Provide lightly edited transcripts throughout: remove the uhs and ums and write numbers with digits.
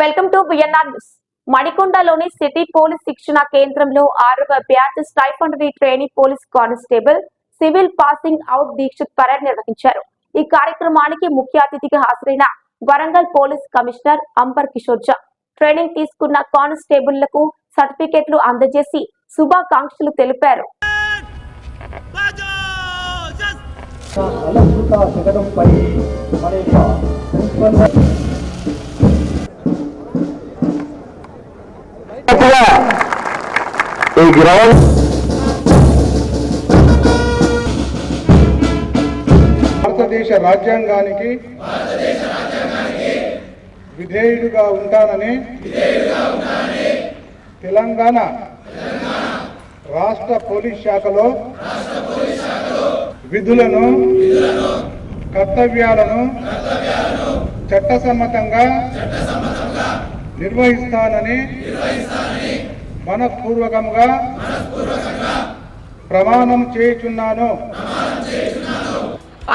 Welcome to VNR news. మణికొండలోని city police శిక్షణ కేంద్రంలో 6వ batch stipendiary training police constable civil passing out దీక్షిత్ పరేడ్ నిర్వహించారు. ఈ కార్యక్రమానికి ముఖ్య అతిథిగా హాజరైన Warangal police commissioner Ambar Kishore Jha training తీసుకున్న కానిస్టేబుళ్లకు సర్టిఫికెట్లు అందజేసి శుభాకాంక్షలు తెలిపారు. భారతదేశ రాజ్యాంగానికి విధేయుడుగా ఉంటానని తెలంగాణ రాష్ట్ర పోలీస్ శాఖలో విధులను కర్తవ్యాలను చట్టసమ్మతంగా నిర్వహిస్తానని మనఃపూర్వకంగా ప్రమాణం చేయుచున్నాను.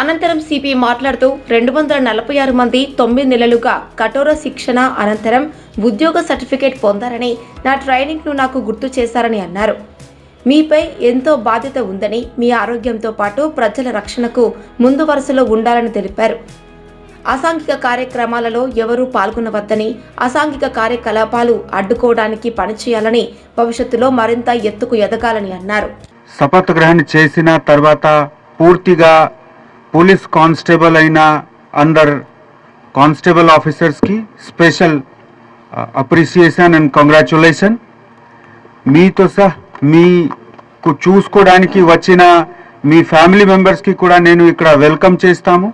అనంతరం సిపి మాట్లాడుతూ 246 మంది 9 నెలలుగా కఠోర శిక్షణ అనంతరం ఉద్యోగ సర్టిఫికేట్ పొందారని, నా ట్రైనింగ్ను నాకు గుర్తు చేశారని అన్నారు. మీపై ఎంతో బాధ్యత ఉందని, మీ ఆరోగ్యంతో పాటు ప్రజల రక్షణకు ముందు వరుసలో ఉండాలని తెలిపారు. అసాంఘిక కార్యక్రమాలలో ఎవరూ పాల్గొనవద్దని, అసాంఘిక కార్యకలాపాలు అడ్డుకోవడానికి పనిచేయాలని, భవిష్యత్తులో మరింత ఎత్తుకు ఎదగాలని అన్నారు. శపథ గ్రహణ చేసిన తర్వాత పూర్తిగా పోలీస్ కానిస్టేబుల్ అయిన అందర్ కానిస్టేబుల్ ఆఫీసర్స్కి స్పెషల్ అప్రిసియేషన్ అండ్ కంగ్రాచులేషన్. మీతో సహా మీకు చూసుకోవడానికి వచ్చిన మీ ఫ్యామిలీ మెంబర్స్కి కూడా నేను ఇక్కడ వెల్కమ్ చేస్తాము.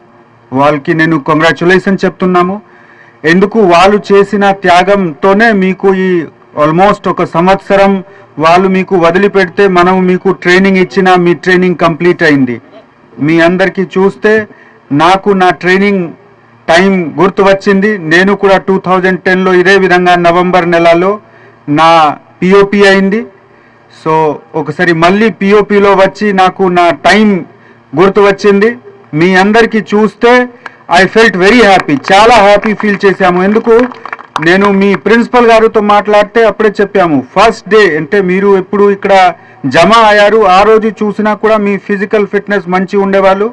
వాళ్ళకి నేను కంగ్రాచులేషన్ చెప్తున్నాము. ఎందుకు వాళ్ళు చేసిన త్యాగంతోనే మీకు ఈ ఆల్మోస్ట్ 1 సంవత్సరం వాళ్ళు మీకు వదిలిపెడితే మనం మీకు ట్రైనింగ్ ఇచ్చిన మీ ట్రైనింగ్ కంప్లీట్ అయింది. మీ అందరికీ చూస్తే నాకు నా ట్రైనింగ్ టైం గుర్తు వచ్చింది. నేను కూడా 2010లో ఇదే విధంగా నవంబర్ నెలలో నా పిఓపి అయింది. సో ఒకసారి మళ్ళీ పిఓపిలో వచ్చి నాకు నా టైం గుర్తు వచ్చింది. మీ అందరికీ చూస్తే ఐ ఫెల్ట్ వెరీ హ్యాపీ, చాలా హ్యాపీ ఫీల్ చేశాము. ఎందుకు నేను మీ ప్రిన్సిపల్ గారితో మాట్లాడితే అప్పుడే చెప్పాము, ఫస్ట్ డే అంటే మీరు ఎప్పుడు ఇక్కడ జమ అయ్యారు ఆ రోజు చూసినా కూడా మీ ఫిజికల్ ఫిట్నెస్ మంచి ఉండేవాళ్ళు,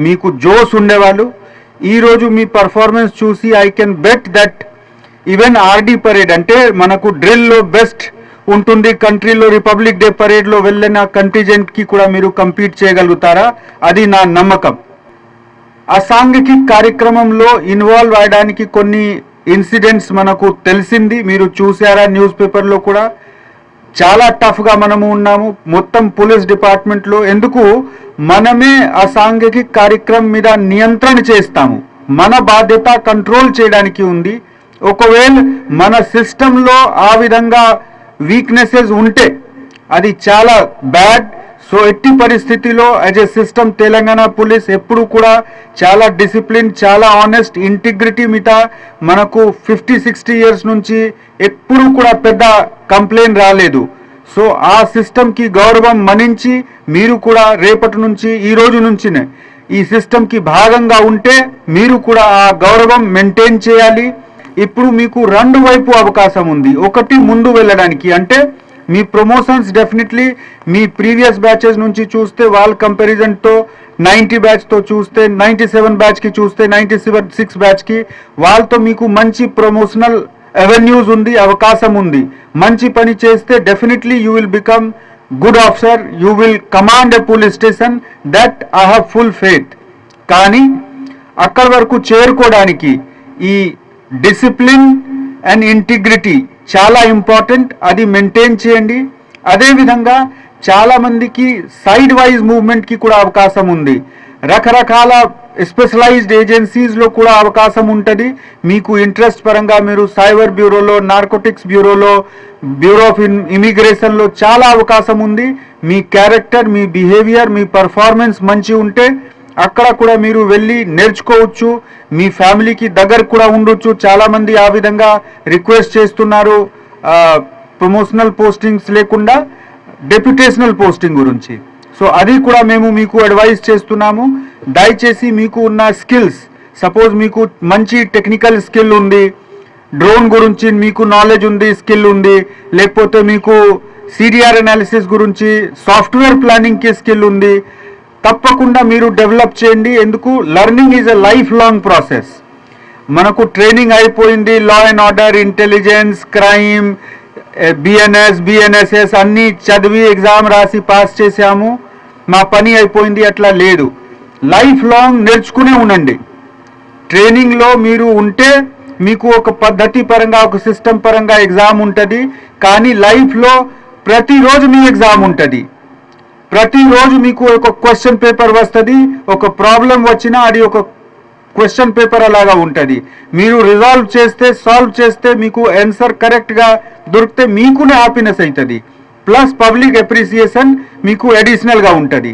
మీకు జోస్ ఉండేవాళ్ళు. ఈరోజు మీ పర్ఫార్మెన్స్ చూసి I can bet that even RD parade అంటే మనకు డ్రిల్లో బెస్ట్ ఉంటుంది కంట్రీలో, రిపబ్లిక్ డే పరేడ్లో వెళ్ళిన కంటింజెంట్కి కూడా మీరు కంపీట్ చేయగలుగుతారా, అది నా నమ్మకం. అసాంఘిక కార్యక్రమంలో ఇన్వాల్వ్ అయ్యడానికి కొన్ని ఇన్సిడెంట్స్ మనకు తెలిసింది, మీరు చూసారా న్యూస్ పేపర్లో కూడా. చాలా టఫ్గా మనము ఉన్నాము మొత్తం పోలీస్ డిపార్ట్మెంట్లో. ఎందుకు మనమే అసాంఘిక కార్యక్రమం మీద నియంత్రణ చేస్తాము, మన బాధ్యత కంట్రోల్ చేయడానికి ఉంది. ఒకవేళ మన సిస్టంలో ఆ విధంగా వీక్నెసెస్ ఉంటే అది చాలా బ్యాడ్. సో ఎట్టి పరిస్థితిలో as a system Telangana police ఎప్పుడు కూడా చాలా డిసిప్లిన్, చాలా ఆనెస్ట్, ఇంటిగ్రిటీ మీద మనకు 50-60 ఇయర్స్ నుంచి ఎప్పుడు కూడా పెద్ద కంప్లైంట్ రాలేదు. సో ఆ సిస్టమ్కి గౌరవం మన్నించి మీరు కూడా రేపటి నుంచి ఈ రోజు నుంచినే ఈ సిస్టమ్కి భాగంగా ఉంటే మీరు కూడా ఆ గౌరవం మెయింటైన్ చేయాలి. ఇప్పుడు మీకు 2 వైపు అవకాశం ఉంది. ఒకటి ముందు వెళ్ళడానికి అంటే మీ ప్రమోషన్స్ డెఫినెట్లీ మీ ప్రీవియస్ బ్యాచెస్ నుంచి చూస్తే వాళ్ళ కంపారిజన్తో 90 బ్యాచ్తో చూస్తే 97 బ్యాచ్కి చూస్తే 96 బ్యాచ్కి వాళ్ళతో మీకు మంచి ప్రమోషనల్ అవెన్యూస్ ఉంది, అవకాశం ఉంది. మంచి పని చేస్తే definitely you will become good officer, you will command a police station, that I have full faith. కానీ అక్కడి వరకు చేరుకోవడానికి ఈ డిసిప్లిన్ అండ్ ఇంటిగ్రిటీ చాలా ఇంపార్టెంట్, అది మెయింటైన్ చేయండి. అదేవిధంగా చాలామందికి సైడ్ వైజ్ మూవ్మెంట్కి కూడా అవకాశం ఉంది. రకరకాల స్పెషలైజ్డ్ ఏజెన్సీస్లో కూడా అవకాశం ఉంటుంది. మీకు ఇంట్రెస్ట్ పరంగా మీరు సైబర్ బ్యూరోలో, నార్కోటిక్స్ బ్యూరోలో, బ్యూరో ఆఫ్ ఇమిగ్రేషన్లో చాలా అవకాశం ఉంది. మీ క్యారెక్టర్, మీ బిహేవియర్, మీ పర్ఫార్మెన్స్ మంచి ఉంటే అక్కడ కూడా మీరు వెళ్ళి నేర్చుకోవచ్చు, మీ ఫ్యామిలీకి దగ్గర కూడా ఉండొచ్చు. చాలామంది ఆ విధంగా రిక్వెస్ట్ చేస్తున్నారు ప్రమోషనల్ పోస్టింగ్స్ లేకుండా డెప్యుటేషనల్ పోస్టింగ్ గురించి. సో అది కూడా మేము మీకు అడ్వైస్ చేస్తున్నాము. దయచేసి మీకు ఉన్న స్కిల్స్, సపోజ్ మీకు మంచి టెక్నికల్ స్కిల్ ఉంది, డ్రోన్ గురించి మీకు నాలెడ్జ్ ఉంది, స్కిల్ ఉంది, లేకపోతే మీకు సిడిఆర్ అనాలిసిస్ గురించి సాఫ్ట్వేర్ ప్లానింగ్కి స్కిల్ ఉంది, తప్పకుండా మీరు డెవలప్ చేయండి. ఎందుకు? Learning is a life long process. మనకు ట్రైనింగ్ అయిపోయింది, law and order, intelligence, crime, BNS అన్నీ చదివి ఎగ్జామ్ రాసి పాస్ చేసాము, మా పని అయిపోయింది, అట్లా లేదు. లైఫ్ లాంగ్ నేర్చుకునే ఉండండి. ట్రైనింగ్లో మీరు ఉంటే మీకు ఒక పద్ధతి పరంగా, ఒక సిస్టమ్ పరంగా ఎగ్జామ్ ఉంటుంది, కానీ లైఫ్లో ప్రతిరోజు మీ ఎగ్జామ్ ఉంటుంది. ప్రతిరోజు మీకు ఒక క్వశ్చన్ పేపర్ వస్తుంది, ఒక ప్రాబ్లం వచ్చినా అది ఒక క్వశ్చన్ పేపర్ అలాగా ఉంటుంది. మీరు సాల్వ్ చేస్తే మీకు ఆన్సర్ కరెక్ట్గా దొరికితే మీకునే హ్యాపీనెస్ అవుతుంది, ప్లస్ పబ్లిక్ అప్రిసియేషన్ మీకు అడిషనల్గా ఉంటుంది.